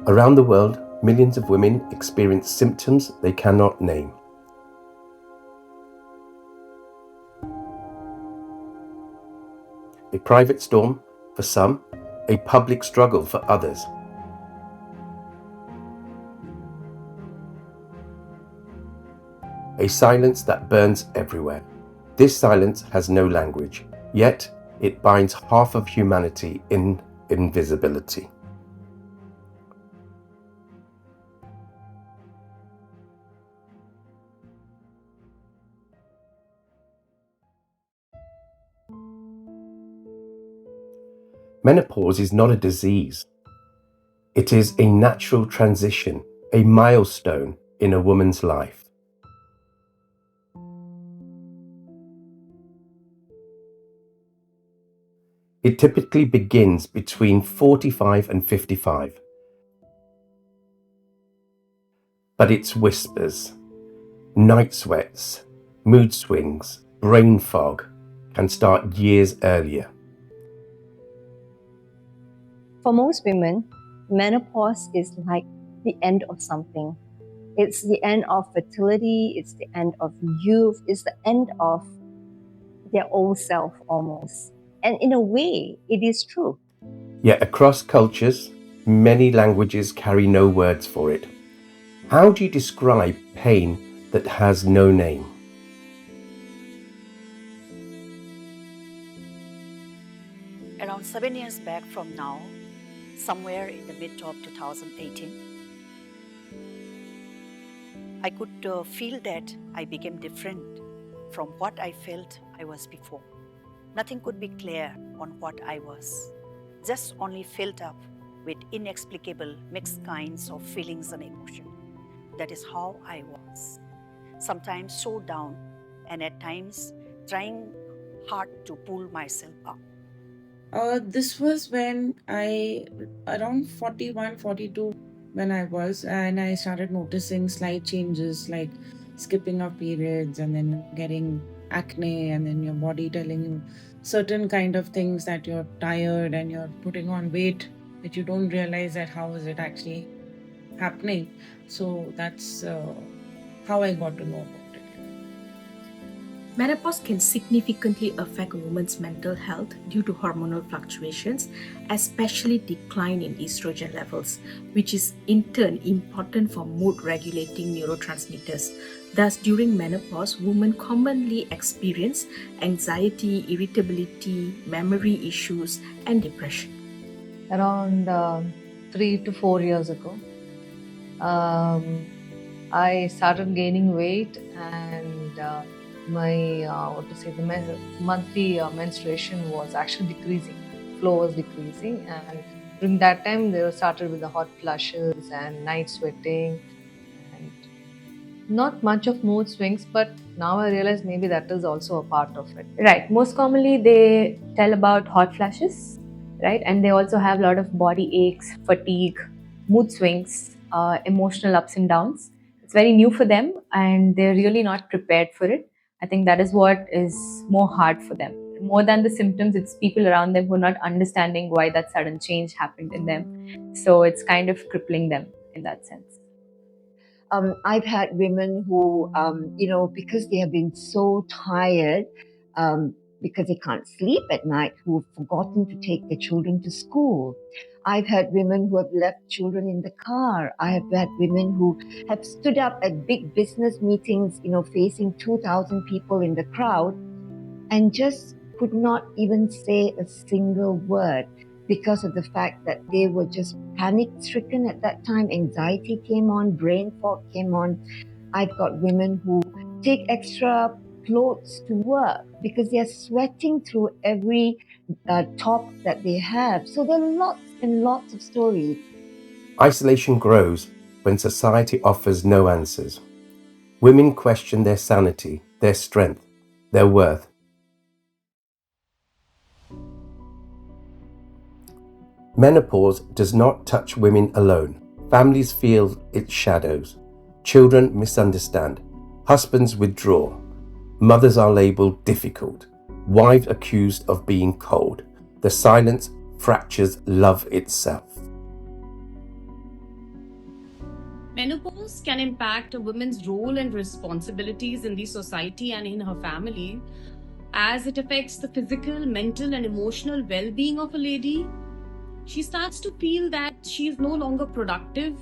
Around the world, millions of women experience symptoms they cannot name. A private storm for some, a public struggle for others. A silence that burns everywhere. This silence has no language, yet it binds half of humanity in invisibility. Menopause is not a disease. It is a natural transition, a milestone in a woman's life. It typically begins between 45 and 55. But it's whispers, night sweats, mood swings, brain fog can start years earlier. For most women, menopause is like the end of something. It's the end of fertility, it's the end of youth, it's the end of their old self almost. And in a way, it is true. Yet across cultures, many languages carry no words for it. How do you describe pain that has no name? Around 7 years back from now, somewhere in the mid of 2018, I could feel that I became different from what I felt I was before. Nothing could be clear on what I was, just only filled up with inexplicable mixed kinds of feelings and emotion. That is how I was. Sometimes so down, and at times trying hard to pull myself up. This was when around 41, 42, when and I started noticing slight changes like skipping of periods and then getting acne and then your body telling you certain kind of things that you're tired and you're putting on weight that you don't realize that how is it actually happening. So that's how I got to know about it. Menopause can significantly affect a woman's mental health due to hormonal fluctuations, especially decline in estrogen levels, which is in turn important for mood-regulating neurotransmitters. Thus, during menopause, women commonly experience anxiety, irritability, memory issues, and depression. Around 3 to 4 years ago, I started gaining weight and my monthly menstruation was actually decreasing. Flow was decreasing, and during that time they started with the hot flushes and night sweating and not much of mood swings, but now I realize maybe that is also a part of it. Right. Most commonly they tell about hot flashes, right? And they also have a lot of body aches, fatigue, mood swings, emotional ups and downs. It's very new for them and they're really not prepared for it. I think that is what is more hard for them. More than the symptoms, it's people around them who are not understanding why that sudden change happened in them. So it's kind of crippling them in that sense. I've had women who, because they have been so tired, because they can't sleep at night, who've forgotten to take their children to school. I've had women who have left children in the car. I have had women who have stood up at big business meetings, facing 2,000 people in the crowd and just could not even say a single word because of the fact that they were just panic-stricken at that time. Anxiety came on, brain fog came on. I've got women who take extra clothes to work because they're sweating through every top that they have. So there are lots and lots of stories. Isolation grows when society offers no answers. Women question their sanity, their strength, their worth. Menopause does not touch women alone. Families feel its shadows. Children misunderstand. Husbands withdraw. Mothers are labelled difficult. Wives accused of being cold. The silence fractures love itself. Menopause can impact a woman's role and responsibilities in the society and in her family, as it affects the physical, mental, and emotional well being of a lady. She starts to feel that she is no longer productive.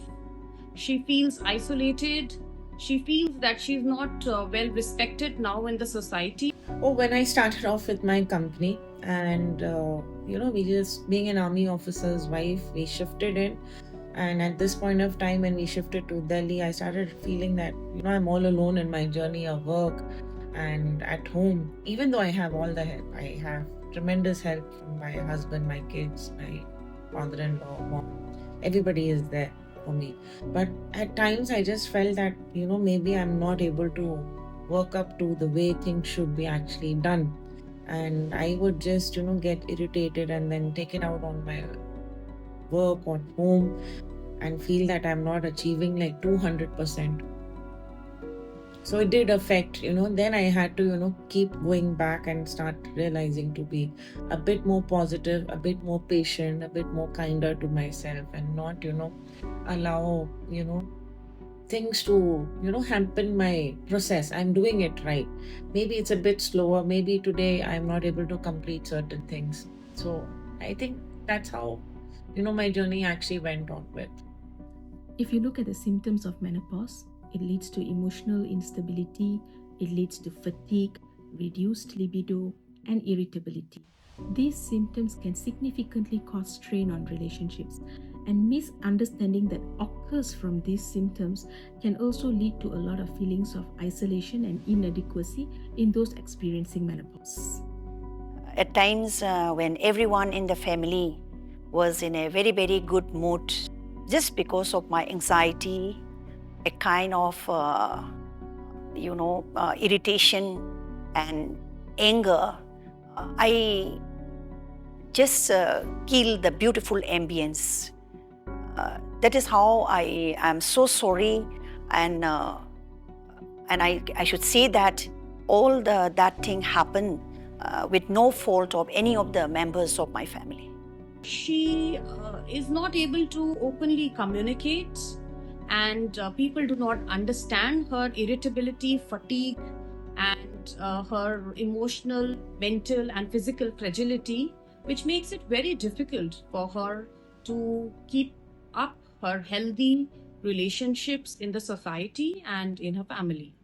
She feels isolated. She feels that she's not well respected now in the society. Oh, when I started off with my company, and we just being an army officer's wife, we shifted in. And at this point of time, when we shifted to Delhi, I started feeling that, I'm all alone in my journey of work and at home. Even though I have all the help, I have tremendous help from my husband, my kids, my father in law, mom. Everybody is there for me. But at times, I just felt that, maybe I'm not able to work up to the way things should be actually done. And I would just, get irritated and then take it out on my work, on home, and feel that I'm not achieving like 200%. So it did affect, then I had to, keep going back and start realizing to be a bit more positive, a bit more patient, a bit more kinder to myself, and not, allow, things to, hamper my process. I'm doing it right. Maybe it's a bit slower. Maybe today I'm not able to complete certain things. So I think that's how, my journey actually went on with. If you look at the symptoms of menopause, it leads to emotional instability, it leads to fatigue, reduced libido, and irritability. These symptoms can significantly cause strain on relationships, and misunderstanding that occurs from these symptoms can also lead to a lot of feelings of isolation and inadequacy in those experiencing menopause. At times when everyone in the family was in a very, very good mood, just because of my anxiety, a kind of, irritation and anger, I just kill the beautiful ambience. That is how I am so sorry, and I should say that all that thing happened with no fault of any of the members of my family. She is not able to openly communicate, and people do not understand her irritability, fatigue, and her emotional, mental, and physical fragility, which makes it very difficult for her to keep up her healthy relationships in the society and in her family.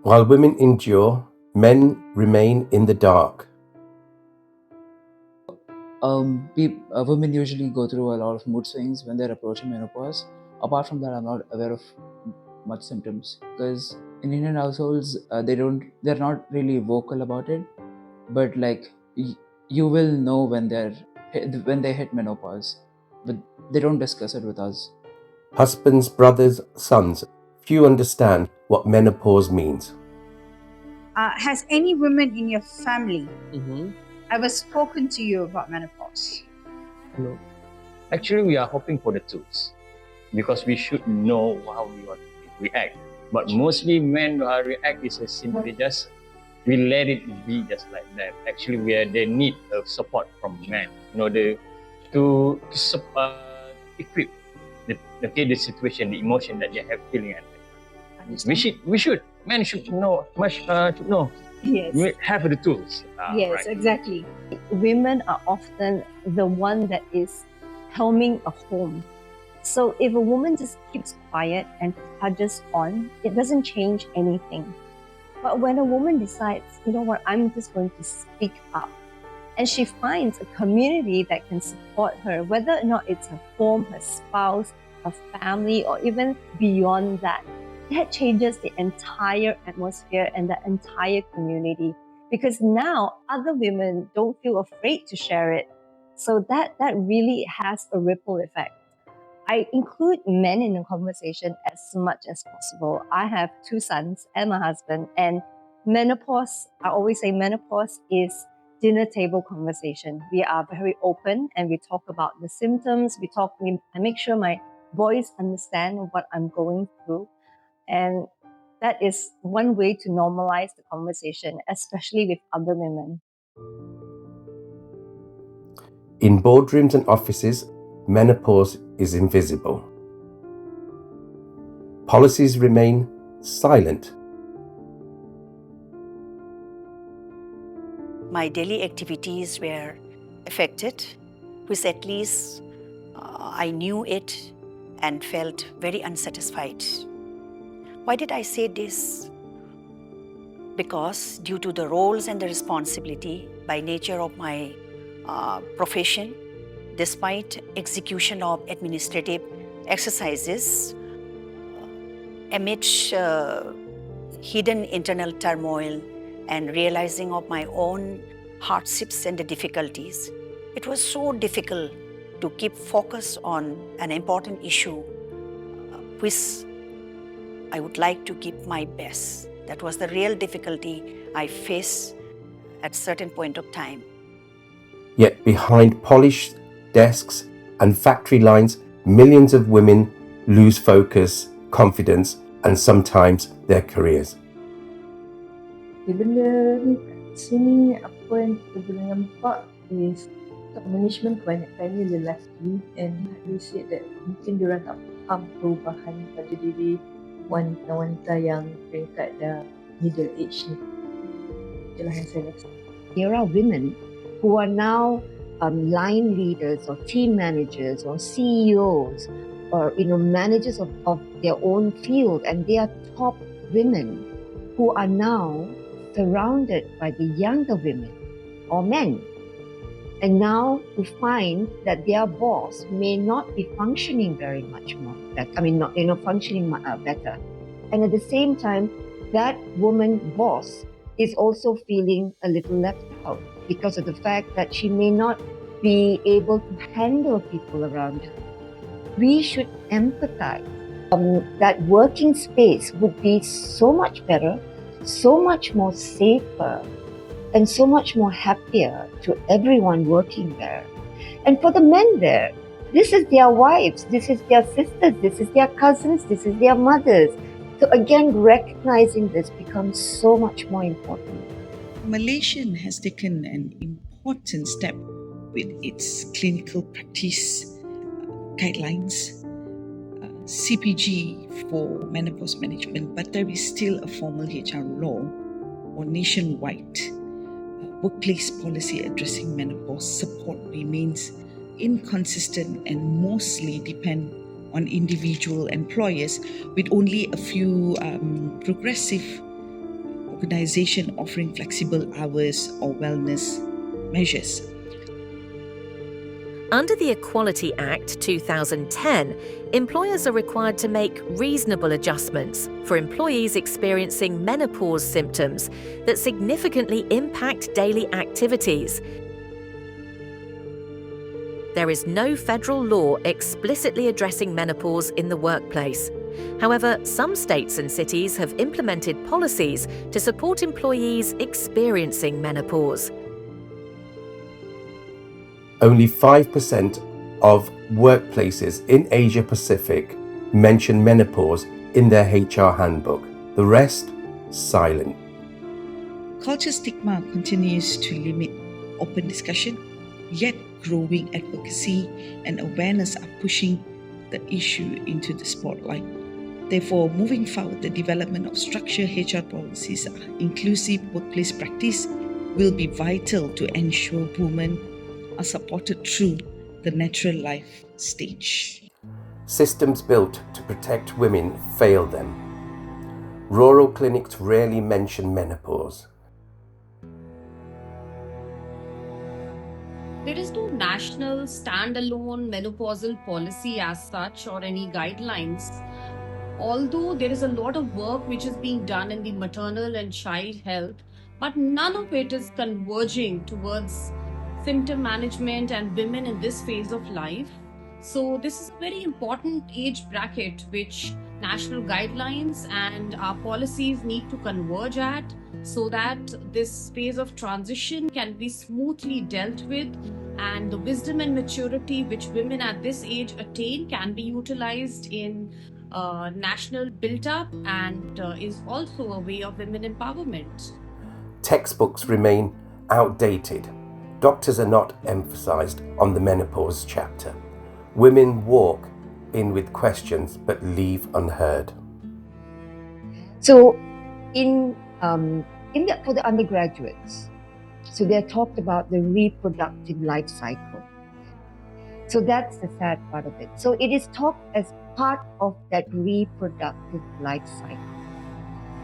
While women endure, men remain in the dark. Women usually go through a lot of mood swings when they're approaching menopause. Apart from that, I'm not aware of much symptoms because in Indian households, they're not really vocal about it. But like you will know when they hit menopause, but they don't discuss it with us. Husbands, brothers, sons, few understand what menopause means. Has any woman in your family ever spoken to you about menopause? No. Actually, we are hoping for the tools because we should know how we want to react. But mostly men react is simply just we let it be just like that. Actually, they need support from men in order to equip the situation, the emotion that they have feeling at that. Men should know should know. Yes. We have the tools. Yes, right. exactly. Women are often the one that is helming a home. So if a woman just keeps quiet and trudges on, it doesn't change anything. But when a woman decides, you know what, I'm just going to speak up, and she finds a community that can support her, whether or not it's her home, her spouse, her family, or even beyond that, that changes the entire atmosphere and the entire community. Because now other women don't feel afraid to share it. So that really has a ripple effect. I include men in the conversation as much as possible. I have 2 sons and my husband, and menopause, I always say menopause is dinner table conversation. We are very open and we talk about the symptoms. I make sure my boys understand what I'm going through. And that is one way to normalize the conversation, especially with other women. In boardrooms and offices, menopause is invisible. Policies remain silent. My daily activities were affected, which at least I knew it and felt very unsatisfied. Why did I say this? Because due to the roles and the responsibility by nature of my profession, despite execution of administrative exercises, amid hidden internal turmoil and realizing of my own hardships and the difficulties, it was so difficult to keep focus on an important issue which I would like to give my best. That was the real difficulty I faced at certain point of time. Yet behind polished desks and factory lines, millions of women lose focus, confidence, and sometimes their careers. Benda ni kat sini apa yang kita boleh nampak is top management kebanyakannya lelaki, and they said that mungkin diorang tak faham perubahan pada diri wanita-wanita yang peringkat dah middle age ni. Itulah yang saya rasa. There are women who are now line leaders or team managers or CEOs or managers of their own field, and they are top women who are now surrounded by the younger women or men, and now who find that their boss may not be functioning very much more better. Functioning better, and at the same time, that woman boss is also feeling a little left out because of the fact that she may not be able to handle people around her. We should empathize. That working space would be so much better, so much more safer, and so much more happier to everyone working there. And for the men there, this is their wives, this is their sisters, this is their cousins, this is their mothers. So again, recognizing this becomes so much more important. Malaysia has taken an important step with its clinical practice guidelines, CPG for menopause management, but there is still a formal HR law or nationwide workplace policy addressing menopause. Support remains inconsistent and mostly depend on individual employers, with only a few progressive organizations offering flexible hours or wellness measures. Under the Equality Act 2010, employers are required to make reasonable adjustments for employees experiencing menopause symptoms that significantly impact daily activities. There is no federal law explicitly addressing menopause in the workplace. However, some states and cities have implemented policies to support employees experiencing menopause. Only 5% of workplaces in Asia Pacific mention menopause in their HR handbook. The rest, silent. Culture stigma continues to limit open discussion, yet growing advocacy and awareness are pushing the issue into the spotlight. Therefore, moving forward, the development of structured HR policies, inclusive workplace practice will be vital to ensure women are supported through the natural life stage. Systems built to protect women fail them. Rural clinics rarely mention menopause. There is no national standalone menopausal policy as such or any guidelines. Although there is a lot of work which is being done in the maternal and child health, but none of it is converging towards symptom management and women in this phase of life. So this is a very important age bracket which national guidelines and our policies need to converge at, so that this phase of transition can be smoothly dealt with, and the wisdom and maturity which women at this age attain can be utilized in national build-up and is also a way of women empowerment. Textbooks remain outdated. Doctors are not emphasized on the menopause chapter. Women walk in with questions but leave unheard. So, for the undergraduates, so they're talked about the reproductive life cycle. So that's the sad part of it. So it is talked as part of that reproductive life cycle,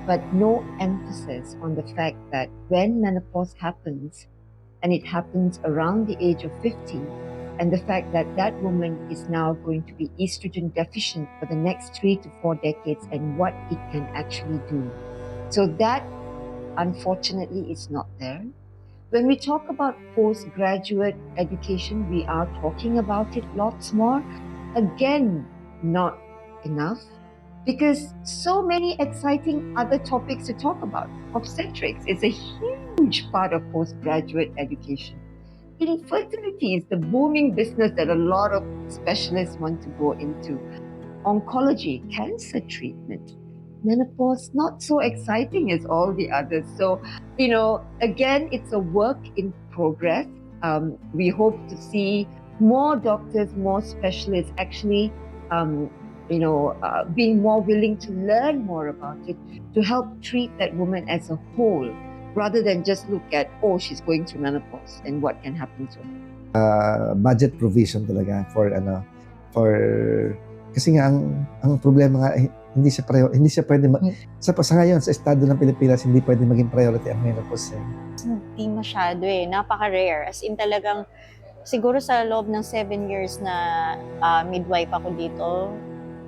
but no emphasis on the fact that when menopause happens, and it happens around the age of 50, and the fact that that woman is now going to be estrogen deficient for the next 3 to 4 decades, and what it can actually do. So that, unfortunately, is not there. When we talk about postgraduate education, we are talking about it lots more. Again, not enough, because so many exciting other topics to talk about. Obstetrics is a huge part of postgraduate education. Infertility is the booming business that a lot of specialists want to go into. Oncology, cancer treatment. Menopause, not so exciting as all the others. So, again, it's a work in progress. We hope to see more doctors, more specialists actually, being more willing to learn more about it, to help treat that woman as a whole, rather than just look at, she's going through menopause and what can happen to her. Budget provision talaga for kasi nga ang problema nga hindi siya pwede sa ngayon sa estado ng Pilipinas hindi pwede maging priority ang menopause. Hindi masyado napaka-rare, as in talagang siguro sa loob ng 7 years na midwife ako dito,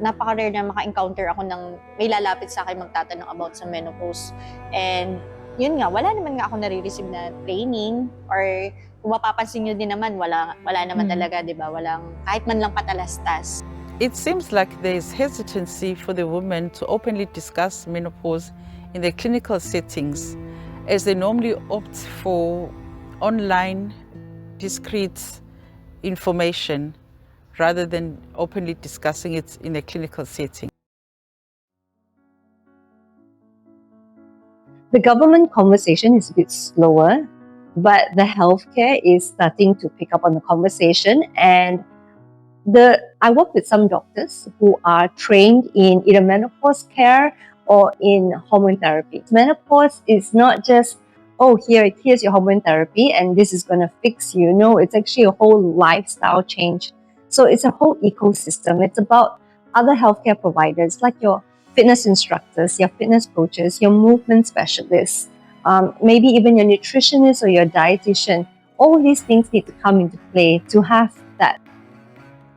napaka-rare na maka-encounter ako ng may lalapit sa akin magtatanong about sa menopause. And yun nga, wala naman nga ako nare-receive na training, or kung mapapansin nyo din naman, wala naman talaga, di ba? Walang kahit man lang patalastas. It seems like there is hesitancy for the women to openly discuss menopause in their clinical settings, as they normally opt for online, discreet information rather than openly discussing it in a clinical setting. The government conversation is a bit slower, but the healthcare is starting to pick up on the conversation. And I work with some doctors who are trained in either menopause care or in hormone therapy. Menopause is not just, here's your hormone therapy and this is going to fix you. No, it's actually a whole lifestyle change. So it's a whole ecosystem. It's about other healthcare providers like your fitness instructors, your fitness coaches, your movement specialists, maybe even your nutritionist or your dietitian. All these things need to come into play to have that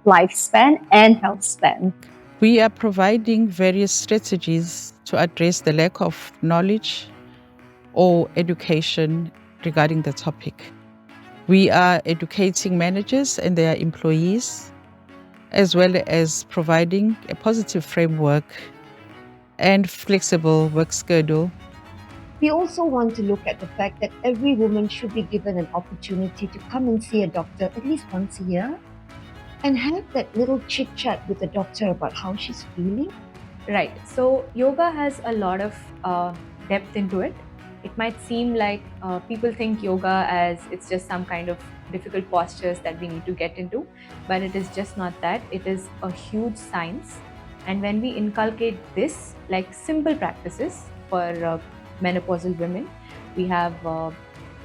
lifespan and health span. We are providing various strategies to address the lack of knowledge or education regarding the topic. We are educating managers and their employees, as well as providing a positive framework and flexible work schedule. We also want to look at the fact that every woman should be given an opportunity to come and see a doctor at least once a year and have that little chit-chat with the doctor about how she's feeling. Right. So yoga has a lot of depth into it. It might seem like people think yoga as it's just some kind of difficult postures that we need to get into, but it is just not that. It is a huge science. And when we inculcate this, like simple practices for menopausal women, we have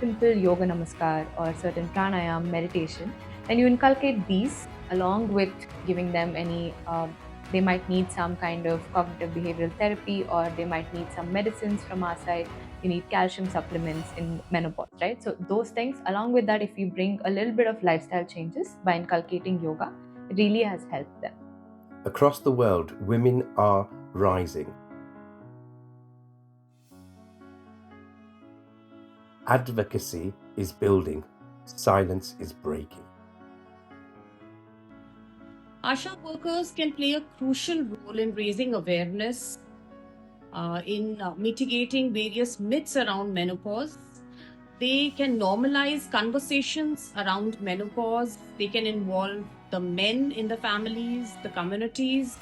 simple yoga namaskar or certain pranayam meditation. When you inculcate these along with giving them any, they might need some kind of cognitive behavioral therapy, or they might need some medicines from our side. You need calcium supplements in menopause, right? So those things, along with that, if we bring a little bit of lifestyle changes by inculcating yoga, it really has helped them. Across the world, women are rising. Advocacy is building. Silence is breaking. Asha workers can play a crucial role in raising awareness, in mitigating various myths around menopause. They can normalize conversations around menopause. They can involve the men in the families, the communities,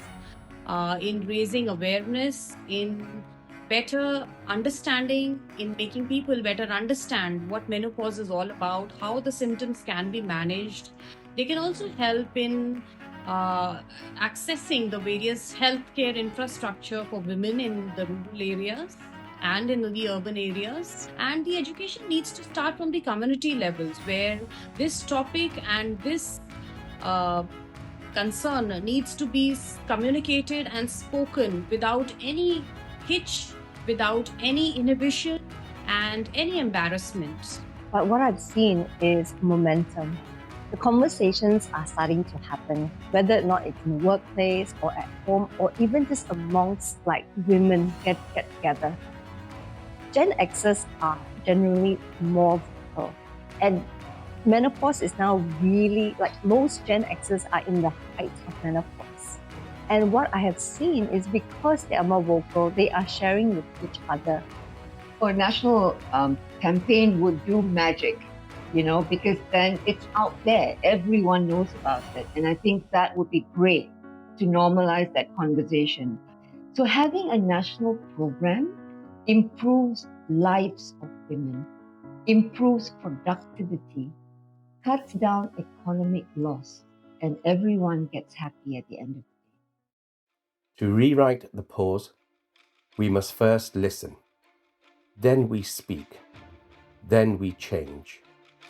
in raising awareness, in better understanding, in making people better understand what menopause is all about, how the symptoms can be managed. They can also help in accessing the various healthcare infrastructure for women in the rural areas and in the urban areas. And the education needs to start from the community levels, where this topic and this concern needs to be communicated and spoken without any hitch, without any inhibition and any embarrassment. But what I've seen is momentum. The conversations are starting to happen, whether or not it's in the workplace or at home or even just amongst like women get together. Gen Xers are generally more vocal, and menopause is now really like most Gen Xers are in the height of menopause. And what I have seen is because they are more vocal, they are sharing with each other. Or a national campaign would do magic, because then it's out there. Everyone knows about it. And I think that would be great to normalize that conversation. So having a national program improves lives of women, improves productivity, cuts down economic loss, and everyone gets happy at the end of it. To rewrite the pause, we must first listen. Then we speak. Then we change.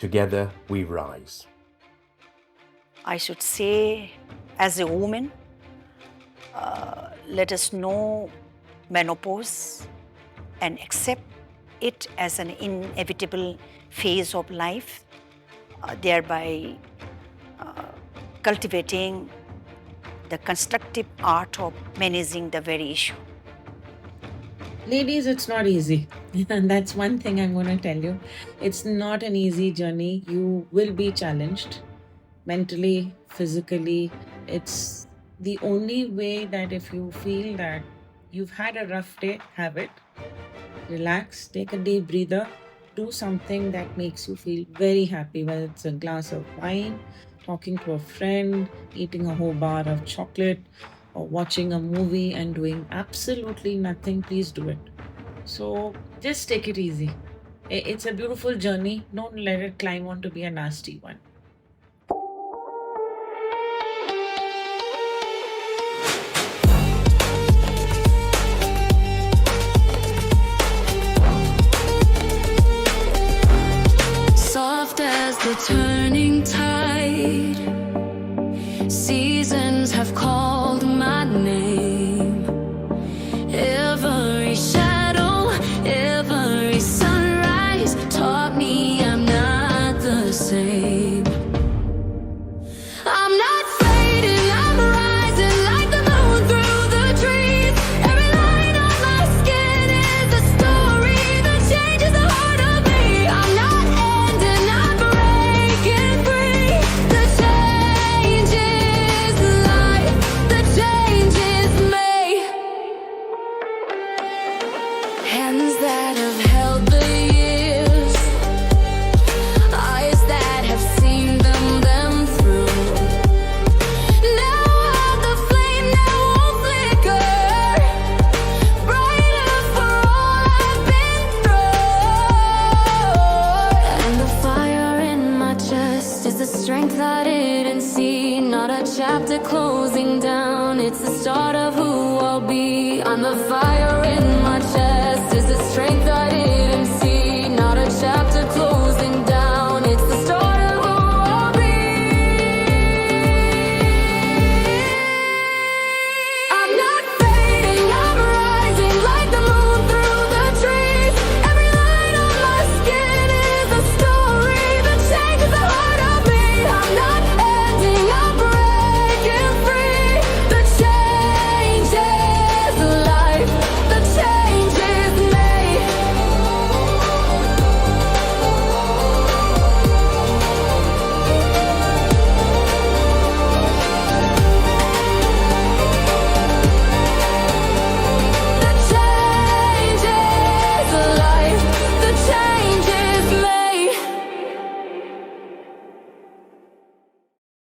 Together we rise. I should say, as a woman, let us know menopause and accept it as an inevitable phase of life, thereby cultivating the constructive art of managing the very issue. Ladies, it's not easy. And that's one thing I'm going to tell you. It's not an easy journey. You will be challenged mentally, physically. It's the only way that if you feel that you've had a rough day, have it. Relax, take a deep breather, do something that makes you feel very happy, whether it's a glass of wine, talking to a friend, eating a whole bar of chocolate, or watching a movie and doing absolutely nothing. Please do it. So just take it easy. It's a beautiful journey. Don't let it climb on to be a nasty one. Soft as the turning tide, seasons have called my name. Every shadow, every sunrise taught me I'm not the same. I'm not fading, I'm rising like the moon through the trees. Every line on my skin is a story that changes the heart of me. I'm not ending, I'm breaking free. The change is life, the change is me. Hands that have held the years, eyes that have seen them through. Now the flame now won't flicker, brighter for all I've been through. And the fire in my chest is the strength I didn't see. Not a chapter closing down, it's the start of who I'll be. I'm the fire in my chest.